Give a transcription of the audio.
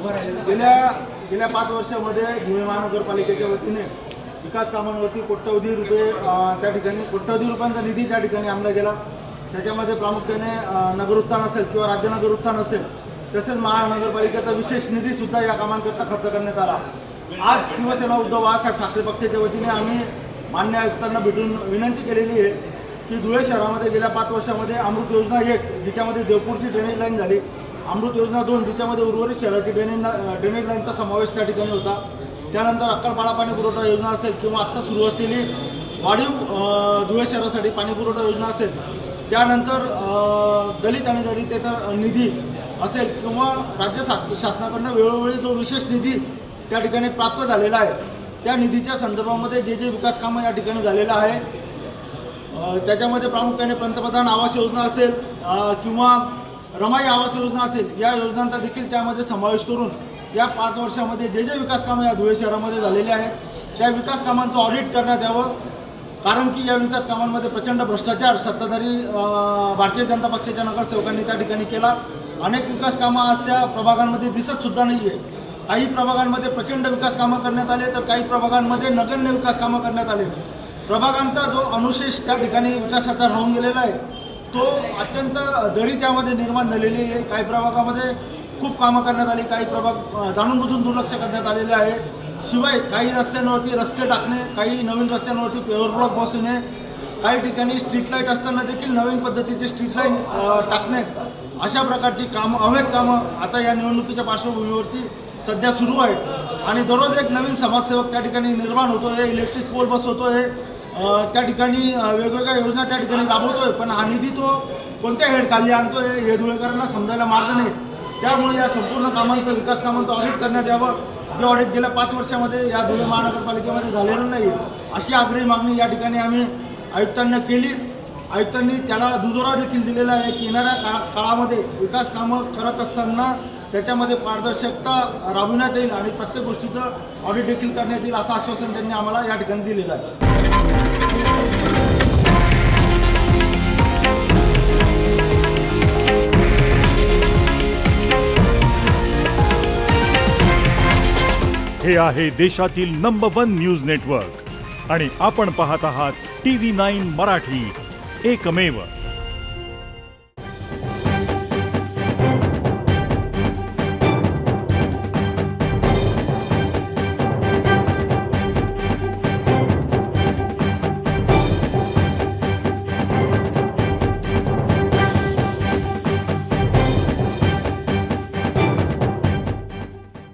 गेल्या 5 वर्षामध्ये धुळे महानगरपालिकेच्या वतीने विकास कामांवरती कोट्यवधी रुपये त्या ठिकाणी कोट्यवधी रुपयांचा निधी त्या ठिकाणी आणला गेला। त्याच्यामध्ये प्रामुख्याने नगरोत्थान असेल किंवा राज्य नगरोत्थान असेल, तसेच महानगरपालिकेचा विशेष निधीसुद्धा या कामांकरता खर्च करण्यात आला। आज शिवसेना उद्धव बाळासाहेब ठाकरे पक्षाच्या वतीने आम्ही मान्य आयुक्तांना भेटून विनंती केलेली आहे की धुळे शहरामध्ये गेल्या 5 वर्षामध्ये अमृत योजना 1 जिच्यामध्ये देवपूरची ड्रेनेज लाईन झाली, अमृत योजना 2 जिच्यामध्ये उर्वरित शहराची ड्रेनेज लाईनचा समावेश त्या ठिकाणी होता, त्यानंतर अक्कलपाडा पाणी पुरवठा योजना असेल किंवा आत्ता सुरू असलेली वाढीव धुळे शहरासाठी पाणी पुरवठा योजना असेल, त्यानंतर दलित आणि दलितेतर निधी असेल किंवा राज्य शासनाकडून वेळोवेळी जो विशेष निधी त्या ठिकाणी प्राप्त झालेला आहे, त्या निधीच्या संदर्भामध्ये जे विकास कामं या ठिकाणी झालेलं आहे, त्याच्यामध्ये प्रामुख्याने पंतप्रधान आवास योजना असेल किंवा रमाई आवास योजना असेल, या योजनांचा देखील त्यामध्ये समावेश करून या 5 वर्षामध्ये जे विकास कामं या धुळे शहरामध्ये झालेले आहेत, त्या विकास कामांचं ऑडिट करण्यात यावं। कारण की या विकास कामांमध्ये प्रचंड भ्रष्टाचार सत्ताधारी भारतीय जनता पक्षाच्या नगरसेवकांनी त्या ठिकाणी केला। अनेक विकास कामं आज त्या प्रभागांमध्ये दिसतसुद्धा नाही आहे। काही प्रभागांमध्ये प्रचंड विकास कामं करण्यात आले, तर काही प्रभागांमध्ये नगण्य विकास कामं करण्यात आले। प्रभागांचा जो अनुशेष त्या ठिकाणी विकासाचा राहून गेलेला आहे, तो अत्यंत दरी त्यामध्ये निर्माण झालेली आहे। काही प्रभागामध्ये खूप कामं करण्यात आली, काही प्रभाग जाणूनबुजून दुर्लक्ष करण्यात आलेले आहे। शिवाय काही रस्त्यांवरती रस्ते टाकणे, काही नवीन रस्त्यांवरती पेवर ब्लॉक बसवणे, काही ठिकाणी स्ट्रीट लाईट असताना देखील नवीन पद्धतीचे स्ट्रीट लाईट टाकणे, अशा प्रकारची कामं अवैध कामं आता या निवडणुकीच्या पार्श्वभूमीवरती सध्या सुरू आहेत। आणि दररोज एक नवीन समाजसेवक त्या ठिकाणी निर्माण होतो आहे, इलेक्ट्रिक पोल बसवतो आहे, त्या ठिकाणी वेगवेगळ्या योजना त्या ठिकाणी राबवतोय, पण हा निधी तो कोणत्या हेडखाली आणतोय हे धुळेकरांना समजायला मार्ग नाही। त्यामुळे या संपूर्ण कामांचं विकास कामांचं ऑडिट करण्यात यावं, जे ऑडिट गेल्या 5 वर्षामध्ये या धुळे महानगरपालिकेमध्ये झालेलं नाही, अशी आग्रही मागणी या ठिकाणी आम्ही आयुक्तांना केली। आयुक्तांनी त्याला दुजोरा देखील दिलेला आहे की येणाऱ्या काळामध्ये विकास कामं करत असताना त्याच्यामध्ये पारदर्शकता राबविण्यात येईल आणि प्रत्येक गोष्टीचं ऑडिट देखील करण्यात येईल, असं आश्वासन त्यांनी आम्हाला या ठिकाणी दिलेलं आहे। हे आहे देशातील नंबर 1 न्यूज नेटवर्क आणि आपण पाहत आहात TV9 मराठी, एकमेव।